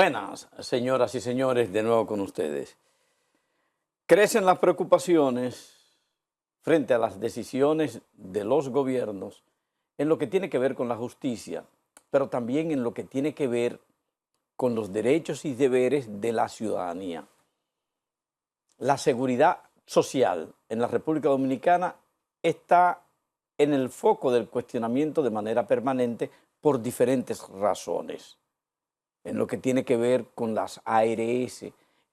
Buenas, señoras y señores, de nuevo con ustedes. Crecen las preocupaciones frente a las decisiones de los gobiernos en lo que tiene que ver con la justicia, pero también en lo que tiene que ver con los derechos y deberes de la ciudadanía. La seguridad social en la República Dominicana está en el foco del cuestionamiento de manera permanente por diferentes razones. En lo que tiene que ver con las ARS,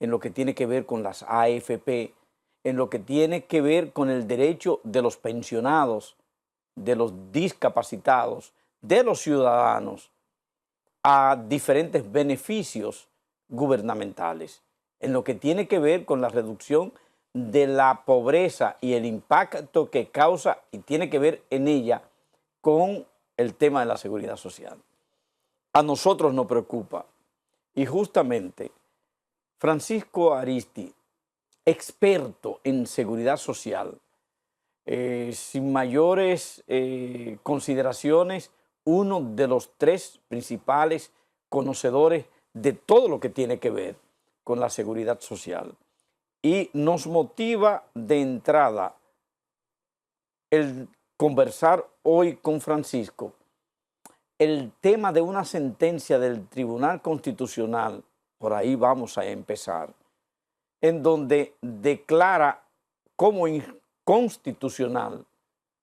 en lo que tiene que ver con las AFP, en lo que tiene que ver con el derecho de los pensionados, de los discapacitados, de los ciudadanos a diferentes beneficios gubernamentales, en lo que tiene que ver con la reducción de la pobreza y el impacto que causa y tiene que ver en ella con el tema de la seguridad social. A nosotros nos preocupa y justamente Francisco Aristi, experto en seguridad social, sin mayores consideraciones, uno de los tres principales conocedores de todo lo que tiene que ver con la seguridad social. Y nos motiva de entrada el conversar hoy con Francisco el tema de una sentencia del Tribunal Constitucional, por ahí vamos a empezar, en donde declara como inconstitucional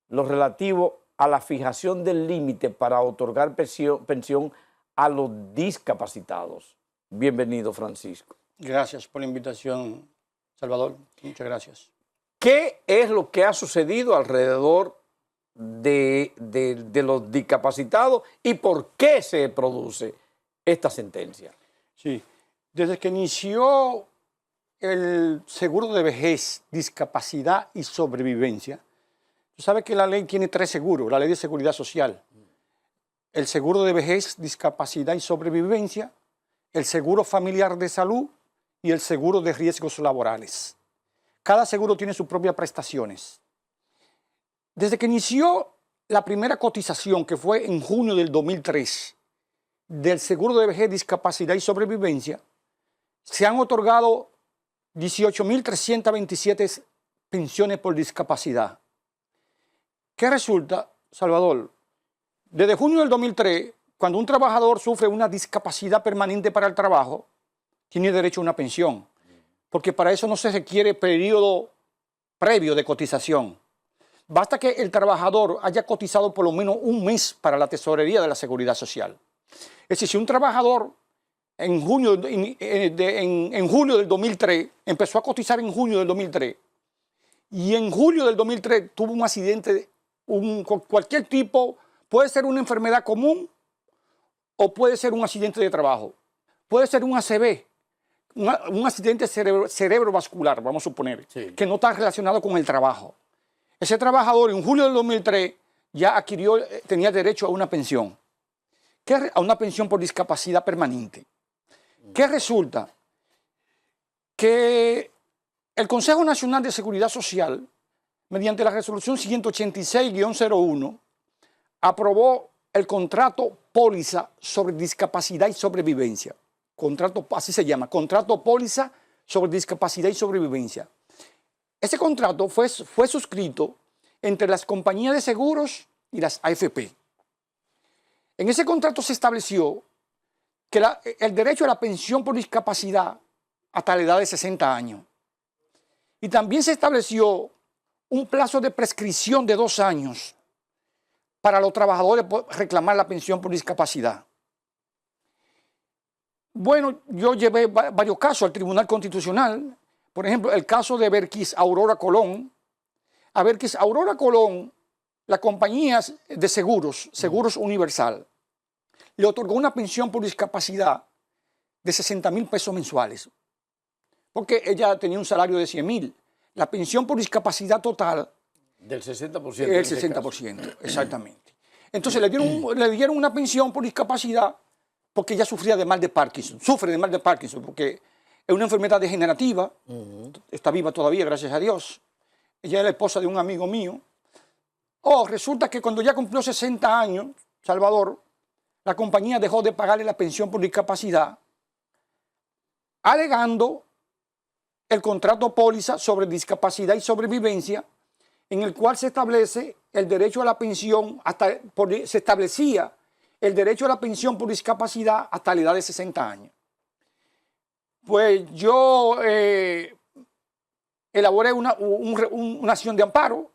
lo relativo a la fijación del límite para otorgar pensión a los discapacitados. Bienvenido, Francisco. Gracias por la invitación, Salvador. Muchas gracias. ¿Qué es lo que ha sucedido alrededor de los discapacitados y por qué se produce esta sentencia? Sí, desde que inició el seguro de vejez, discapacidad y sobrevivencia, tú sabes que la ley tiene tres seguros, la ley de seguridad social, el seguro de vejez, discapacidad y sobrevivencia, el seguro familiar de salud y el seguro de riesgos laborales. Cada seguro tiene sus propias prestaciones. Desde que inició la primera cotización, que fue en junio del 2003, del seguro de vejez, discapacidad y sobrevivencia, se han otorgado 18.327 pensiones por discapacidad. ¿Qué resulta, Salvador? Desde junio del 2003, cuando un trabajador sufre una discapacidad permanente para el trabajo, tiene derecho a una pensión, porque para eso no se requiere periodo previo de cotización. Basta que el trabajador haya cotizado por lo menos un mes para la tesorería de la Seguridad Social. Es decir, si un trabajador en julio del 2003 empezó a cotizar en junio del 2003 y en julio del 2003 tuvo un accidente, cualquier tipo, puede ser una enfermedad común o puede ser un accidente de trabajo, puede ser un ACV, un accidente cerebrovascular, vamos a suponer, sí, que no está relacionado con el trabajo. Ese trabajador en julio del 2003 ya tenía derecho a una pensión, a una pensión por discapacidad permanente. ¿Qué resulta? Que el Consejo Nacional de Seguridad Social, mediante la resolución 186-01, aprobó el contrato póliza sobre discapacidad y sobrevivencia. Contrato, así se llama, contrato póliza sobre discapacidad y sobrevivencia. Ese contrato fue suscrito entre las compañías de seguros y las AFP. En ese contrato se estableció que el derecho a la pensión por discapacidad hasta la edad de 60 años. Y también se estableció un plazo de prescripción de 2 años para los trabajadores reclamar la pensión por discapacidad. Bueno, yo llevé varios casos al Tribunal Constitucional. Por ejemplo, el caso de Berkis Aurora Colón. A Berkis Aurora Colón, la compañía de seguros, Seguros Universal, le otorgó una pensión por discapacidad de 60.000 pesos mensuales, porque ella tenía un salario de 100.000. La pensión por discapacidad total del 60%. El 60%, exactamente. Entonces le dieron una pensión por discapacidad porque ella sufría de mal de Parkinson, sufre de mal de Parkinson, porque es una enfermedad degenerativa, está viva todavía, gracias a Dios. Ella es la esposa de un amigo mío. Resulta que cuando ya cumplió 60 años, Salvador, la compañía dejó de pagarle la pensión por discapacidad alegando el contrato póliza sobre discapacidad y sobrevivencia, en el cual se establece el derecho a la pensión, se establecía el derecho a la pensión por discapacidad hasta la edad de 60 años. Pues yo elaboré una acción de amparo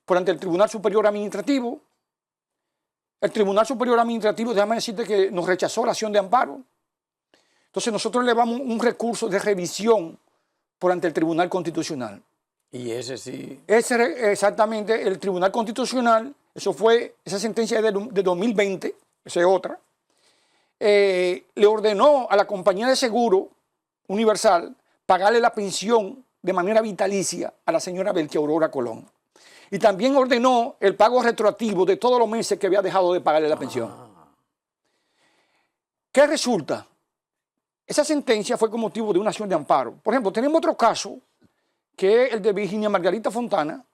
por ante el Tribunal Superior Administrativo. El Tribunal Superior Administrativo, déjame decirte que nos rechazó la acción de amparo. Entonces nosotros elevamos un recurso de revisión por ante el Tribunal Constitucional. Y ese sí. Ese exactamente, el Tribunal Constitucional, esa sentencia es de 2020, esa es otra, le ordenó a la compañía de seguro Universal pagarle la pensión de manera vitalicia a la señora Belkis Aurora Colón. Y también ordenó el pago retroactivo de todos los meses que había dejado de pagarle la pensión. ¿Qué resulta? Esa sentencia fue con motivo de una acción de amparo. Por ejemplo, tenemos otro caso, que es el de Virginia Margarita Fontana,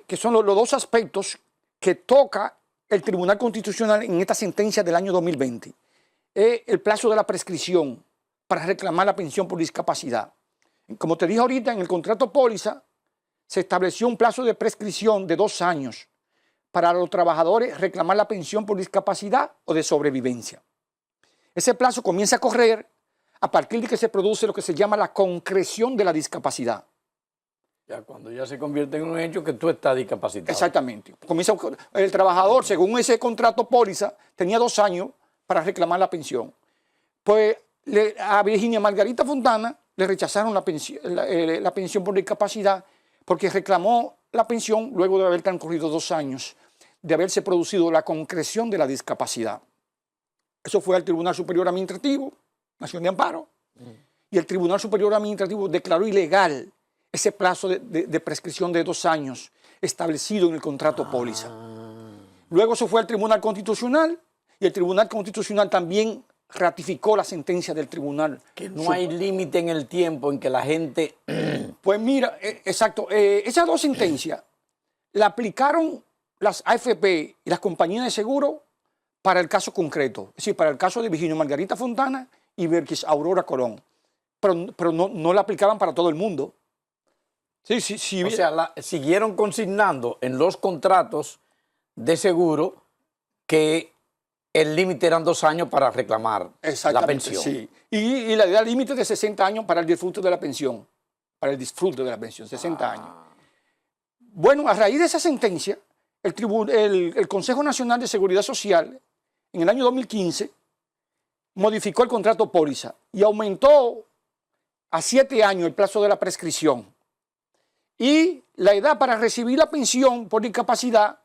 que son los dos aspectos que toca el Tribunal Constitucional en esta sentencia del año 2020. Es el plazo de la prescripción para reclamar la pensión por discapacidad. Como te dije ahorita, en el contrato póliza se estableció un plazo de prescripción de 2 años para los trabajadores reclamar la pensión por discapacidad o de sobrevivencia. Ese plazo comienza a correr a partir de que se produce lo que se llama la concreción de la discapacidad. Ya cuando ya se convierte en un hecho que tú estás discapacitado. Exactamente. El trabajador, según ese contrato póliza, tenía 2 años para reclamar la pensión. Pues a Virginia Margarita Fontana le rechazaron la pensión por discapacidad porque reclamó la pensión luego de haber transcurrido 2 años de haberse producido la concreción de la discapacidad. Eso fue al Tribunal Superior Administrativo, acción de amparo, y el Tribunal Superior Administrativo declaró ilegal ese plazo de prescripción de 2 años establecido en el contrato póliza. Luego se fue al Tribunal Constitucional y el Tribunal Constitucional también ratificó la sentencia del tribunal. Que no hay límite en el tiempo en que la gente... Pues mira, exacto, esas 2 sentencias la aplicaron las AFP y las compañías de seguro para el caso concreto, es decir, para el caso de Virginia Margarita Fontana y Belkis Aurora Colón, pero no la aplicaban para todo el mundo. Sí. O sea, siguieron consignando en los contratos de seguro que el límite eran 2 años para reclamar la pensión. Sí. Y la edad límite de 60 años para el disfrute de la pensión. Para el disfrute de la pensión, 60 años. Bueno, a raíz de esa sentencia, el Consejo Nacional de Seguridad Social, en el año 2015, modificó el contrato póliza y aumentó a 7 años el plazo de la prescripción. Y la edad para recibir la pensión por discapacidad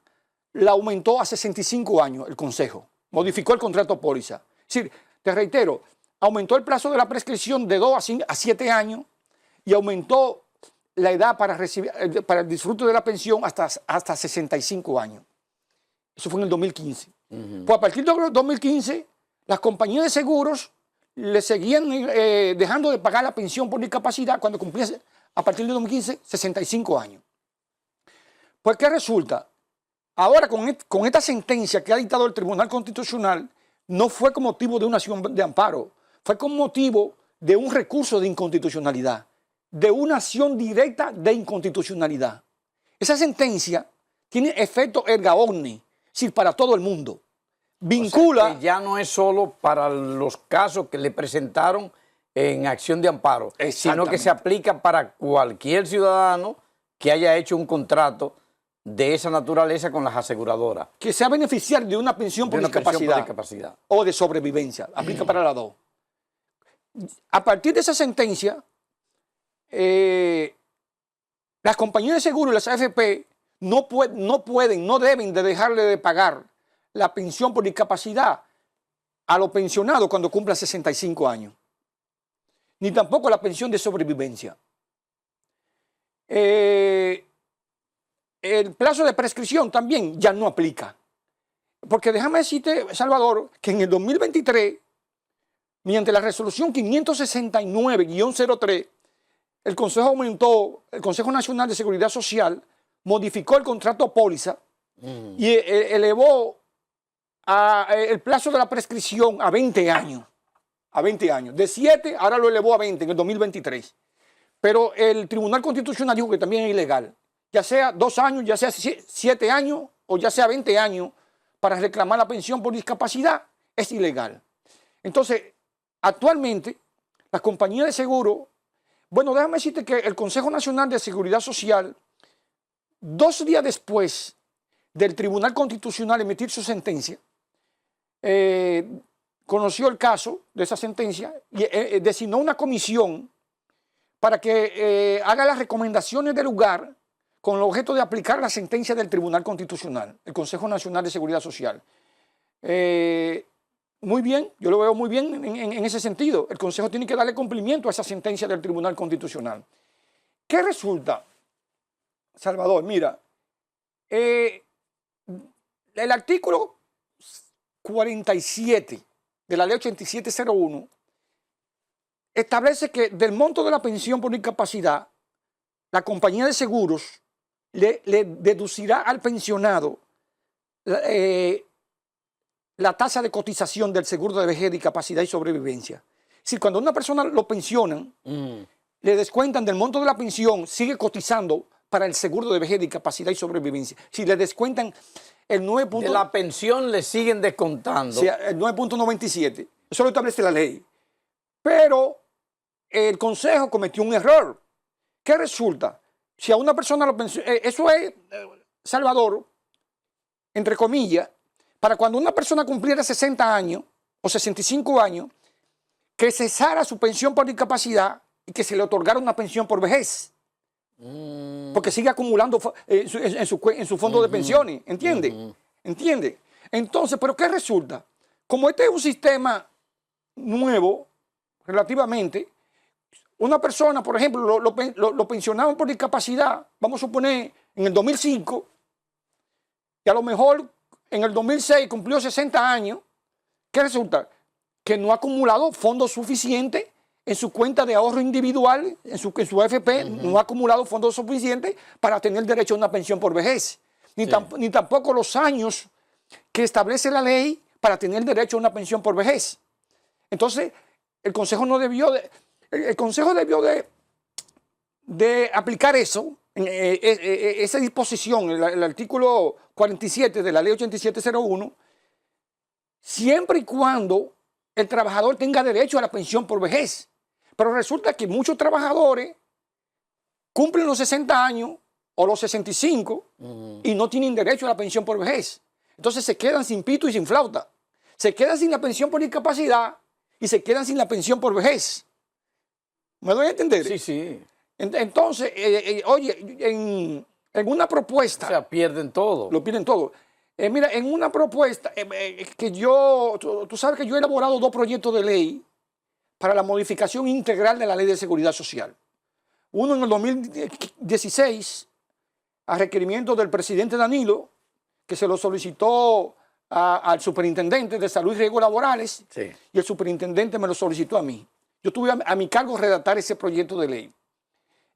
la aumentó a 65 años el Consejo. Modificó el contrato póliza. Es decir, te reitero, aumentó el plazo de la prescripción de 2 a 7 años y aumentó la edad para el disfrute de la pensión hasta 65 años. Eso fue en el 2015. Pues a partir del 2015, las compañías de seguros le seguían dejando de pagar la pensión por discapacidad cuando cumplía, a partir del 2015, 65 años. Pues, ¿qué resulta? Ahora, con esta sentencia que ha dictado el Tribunal Constitucional, no fue con motivo de una acción de amparo, fue con motivo de un recurso de inconstitucionalidad, de una acción directa de inconstitucionalidad. Esa sentencia tiene efecto erga omnes, es decir, para todo el mundo. Vincula... O sea, que ya no es solo para los casos que le presentaron en acción de amparo, sino que se aplica para cualquier ciudadano que haya hecho un contrato de esa naturaleza con las aseguradoras. Que sea beneficiario de una pensión por discapacidad o de sobrevivencia. Aplica para las dos. A partir de esa sentencia, las compañías de seguro y las AFP no deben de dejarle de pagar la pensión por discapacidad a los pensionados cuando cumplan 65 años. Ni tampoco la pensión de sobrevivencia. El plazo de prescripción también ya no aplica. Porque déjame decirte, Salvador, que en el 2023, mediante la resolución 569-03, el Consejo Nacional de Seguridad Social modificó el contrato póliza y elevó el plazo de la prescripción a 20 años. a 20 años. De 7, ahora lo elevó a 20 en el 2023. Pero el Tribunal Constitucional dijo que también es ilegal. Ya sea 2 años, ya sea 7 años o ya sea 20 años para reclamar la pensión por discapacidad, es ilegal. Entonces, actualmente, las compañías de seguro, bueno, déjame decirte que el Consejo Nacional de Seguridad Social, 2 días después del Tribunal Constitucional emitir su sentencia, conoció el caso de esa sentencia y designó una comisión para que haga las recomendaciones del lugar con el objeto de aplicar la sentencia del Tribunal Constitucional, el Consejo Nacional de Seguridad Social. Muy bien, yo lo veo muy bien en ese sentido. El Consejo tiene que darle cumplimiento a esa sentencia del Tribunal Constitucional. ¿Qué resulta, Salvador? Mira, el artículo 47 de la ley 8701 establece que del monto de la pensión por discapacidad, la compañía de seguros le deducirá al pensionado la tasa de cotización del seguro de vejez, discapacidad y sobrevivencia. Si cuando una persona lo pensionan, le descuentan del monto de la pensión, sigue cotizando para el seguro de vejez, discapacidad y sobrevivencia. Si le descuentan el 9. De la pensión le siguen descontando. Sí, el 9.97. Eso lo establece la ley. Pero el Consejo cometió un error. ¿Qué resulta? Si a una persona lo pensiona, eso es, Salvador, entre comillas, para cuando una persona cumpliera 60 años o 65 años, que cesara su pensión por discapacidad y que se le otorgara una pensión por vejez. Porque sigue acumulando en su fondo de pensiones, ¿entiende? ¿Entiende? Entonces, ¿pero qué resulta? Como este es un sistema nuevo, relativamente, una persona, por ejemplo, lo pensionaban por discapacidad, vamos a suponer, en el 2005, y a lo mejor en el 2006 cumplió 60 años, ¿qué resulta? Que no ha acumulado fondos suficientes en su cuenta de ahorro individual, en su AFP, no ha acumulado fondos suficientes para tener derecho a una pensión por vejez. Ni tampoco los años que establece la ley para tener derecho a una pensión por vejez. Entonces, el Consejo no debió de... El Consejo debió de aplicar eso, esa disposición, el artículo 47 de la ley 8701, siempre y cuando el trabajador tenga derecho a la pensión por vejez. Pero resulta que muchos trabajadores cumplen los 60 años o los 65 y no tienen derecho a la pensión por vejez. Entonces se quedan sin pito y sin flauta. Se quedan sin la pensión por discapacidad y se quedan sin la pensión por vejez. ¿Me doy a entender? Sí, sí. Entonces, oye, en una propuesta... O sea, pierden todo. Lo pierden todo. Mira, en una propuesta que tú sabes que yo he elaborado 2 proyectos de ley para la modificación integral de la Ley de Seguridad Social. Uno en el 2016, a requerimiento del presidente Danilo, que se lo solicitó al superintendente de Salud y Riesgos Laborales, Sí. y el superintendente me lo solicitó a mí. Yo tuve a mi cargo redactar ese proyecto de ley.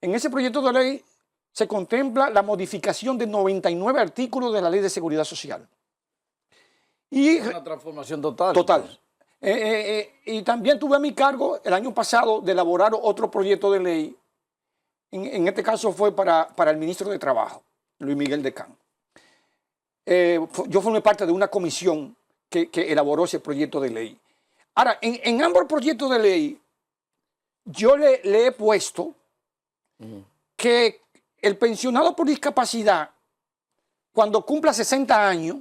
En ese proyecto de ley se contempla la modificación de 99 artículos de la Ley de Seguridad Social. Y Una transformación total. total. Y también tuve a mi cargo el año pasado de elaborar otro proyecto de ley. En este caso fue para el ministro de Trabajo, Luis Miguel Decán. Yo formé parte de una comisión que elaboró ese proyecto de ley. Ahora, en ambos proyectos de ley, yo le he puesto que el pensionado por discapacidad, cuando cumpla 60 años,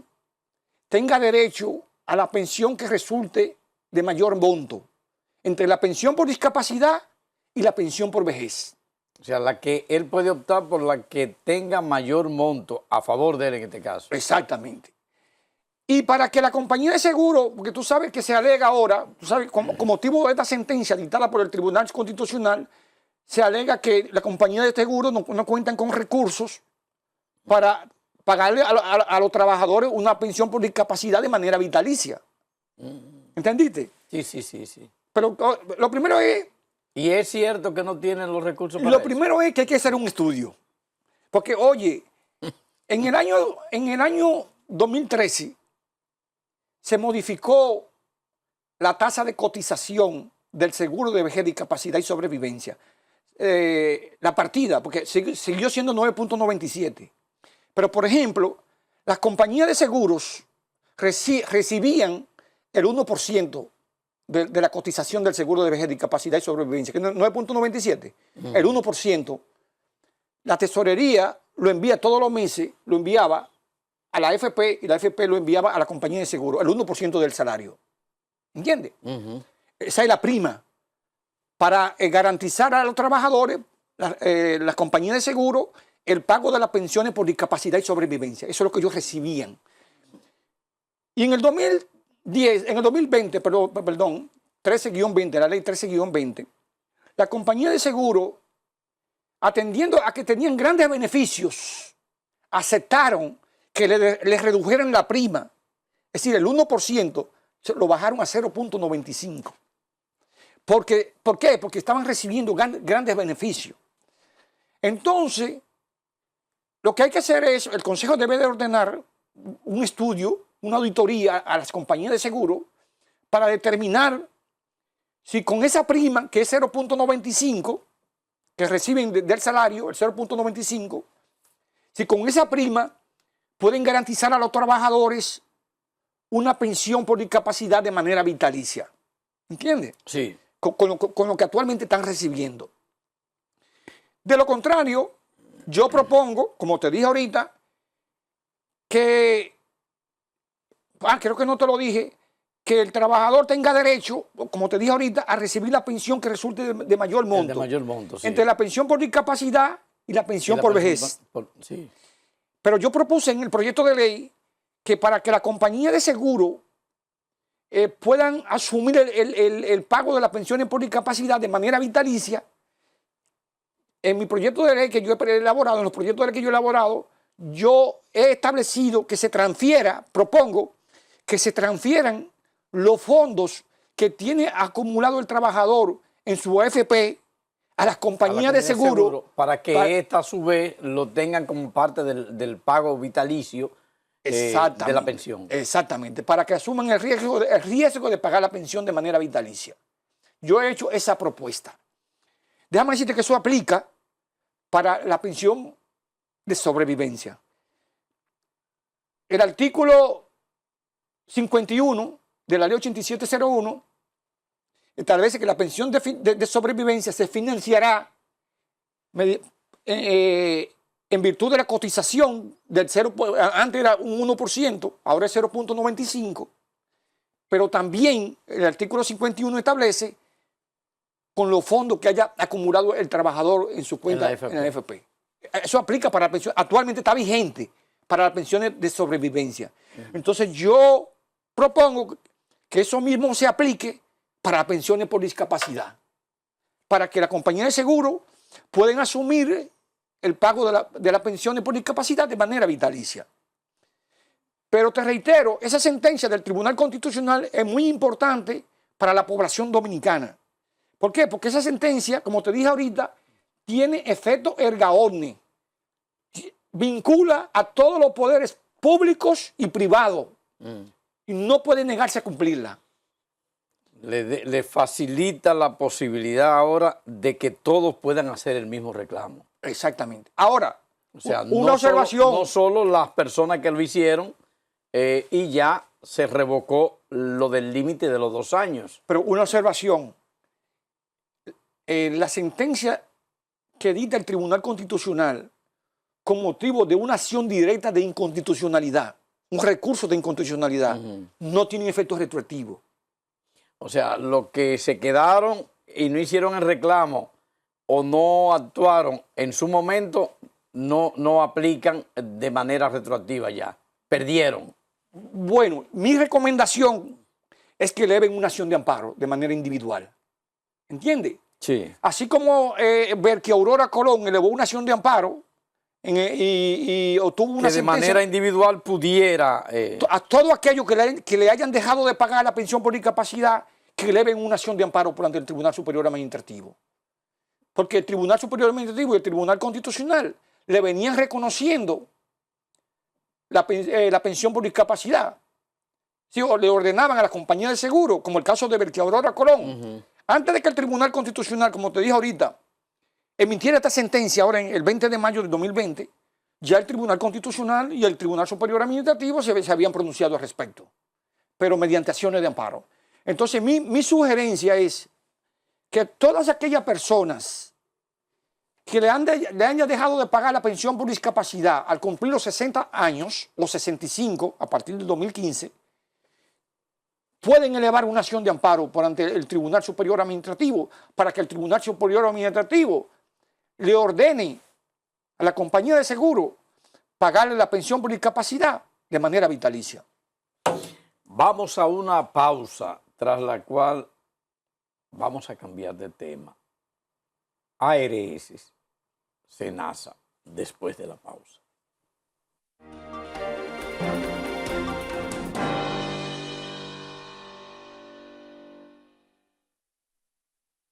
tenga derecho a la pensión que resulte de mayor monto, entre la pensión por discapacidad y la pensión por vejez. O sea, la que él puede optar por la que tenga mayor monto a favor de él en este caso. Exactamente. Y para que la compañía de seguro, porque tú sabes que se alega ahora, tú sabes, con motivo de esta sentencia dictada por el Tribunal Constitucional, se alega que la compañía de seguro no cuentan con recursos para pagarle a los trabajadores una pensión por discapacidad de manera vitalicia. ¿Entendiste? Sí. Pero lo primero es... Y es cierto que no tienen los recursos para Lo eso. primero es que hay que hacer un estudio. Porque, oye, en el año 2013 se modificó la tasa de cotización del seguro de vejez, discapacidad y sobrevivencia. La partida, porque siguió siendo 9.97. Pero, por ejemplo, las compañías de seguros recibían el 1% de la cotización del seguro de vejez, discapacidad y sobrevivencia, que es 9.97, el 1%. La tesorería lo envía todos los meses, lo enviaba a la AFP y la AFP lo enviaba a la compañía de seguro, el 1% del salario. ¿Entiendes? Esa es la prima para garantizar a los trabajadores, las compañías de seguro, el pago de las pensiones por discapacidad y sobrevivencia. Eso es lo que ellos recibían. Y en el 2020, perdón, 13-20, la ley 13-20, la compañía de seguro, atendiendo a que tenían grandes beneficios, aceptaron que les redujeran la prima. Es decir, el 1% lo bajaron a 0.95. ¿Por qué? Porque estaban recibiendo grandes beneficios. Entonces, lo que hay que hacer es, el Consejo debe de ordenar un estudio, una auditoría a las compañías de seguro para determinar si con esa prima, que es 0.95, que reciben del salario, el 0.95, si con esa prima pueden garantizar a los trabajadores una pensión por discapacidad de manera vitalicia. ¿Entiendes? Sí. Con lo que actualmente están recibiendo. De lo contrario, yo propongo, como te dije ahorita, que, creo que no te lo dije, que el trabajador tenga derecho, como te dije ahorita, a recibir la pensión que resulte de mayor monto. De mayor monto, sí. Entre la pensión por discapacidad y la pensión por vejez. Sí. Pero yo propuse en el proyecto de ley que para que la compañía de seguro puedan asumir el pago de las pensiones por discapacidad de manera vitalicia, en mi proyecto de ley que yo he elaborado, en los proyectos de ley que yo he elaborado, yo he establecido que se propongo que se transfieran los fondos que tiene acumulado el trabajador en su AFP a las compañías de seguro. Para que ésta a su vez lo tengan como parte del pago vitalicio de la pensión. Exactamente, para que asuman el riesgo de pagar la pensión de manera vitalicia. Yo he hecho esa propuesta. Déjame decirte que eso aplica para la pensión de sobrevivencia. El artículo 51 de la ley 8701 establece que la pensión de sobrevivencia se financiará en virtud de la cotización del 0, antes era un 1%, ahora es 0.95, pero también el artículo 51 establece con los fondos que haya acumulado el trabajador en su cuenta en la AFP. Eso aplica para la pensión, actualmente está vigente para las pensiones de sobrevivencia. Entonces yo propongo que eso mismo se aplique para pensiones por discapacidad, para que la compañía de seguro puedan asumir el pago de las pensiones por discapacidad de manera vitalicia. Pero te reitero, esa sentencia del Tribunal Constitucional es muy importante para la población dominicana. ¿Por qué? Porque esa sentencia, como te dije ahorita, tiene efecto erga omnes. Vincula a todos los poderes públicos y privados. Y no puede negarse a cumplirla. Le facilita la posibilidad ahora de que todos puedan hacer el mismo reclamo. Exactamente. Ahora, o sea, una observación. No solo las personas que lo hicieron y ya se revocó lo del límite de los 2 años. Pero una observación. La sentencia que dicta el Tribunal Constitucional con motivo de una acción directa de inconstitucionalidad, un recurso de inconstitucionalidad, no tiene efecto retroactivo. O sea, los que se quedaron y no hicieron el reclamo o no actuaron en su momento, no aplican de manera retroactiva ya. Perdieron. Bueno, mi recomendación es que eleven una acción de amparo de manera individual. ¿Entiende? Sí. Así como ver que Aurora Colón elevó una acción de amparo y obtuvo una que de manera individual pudiera... A todo aquello que le hayan dejado de pagar la pensión por discapacidad, que eleven una acción de amparo ante el Tribunal Superior Administrativo. Porque el Tribunal Superior Administrativo y el Tribunal Constitucional le venían reconociendo la pensión por discapacidad. Sí, o le ordenaban a la compañía de seguro, como el caso de Berquiaurora Colón, antes de que el Tribunal Constitucional, como te dije ahorita, emitiera esta sentencia ahora en el 20 de mayo de 2020, ya el Tribunal Constitucional y el Tribunal Superior Administrativo se habían pronunciado al respecto, pero mediante acciones de amparo. Entonces, mi sugerencia es que todas aquellas personas que le hayan dejado de pagar la pensión por discapacidad al cumplir los 60 años, los 65 a partir del 2015, pueden elevar una acción de amparo por ante el Tribunal Superior Administrativo para que el Tribunal Superior Administrativo le ordene a la compañía de seguro pagarle la pensión por discapacidad de manera vitalicia. Vamos a una pausa, tras la cual vamos a cambiar de tema. ARS, SENASA, después de la pausa.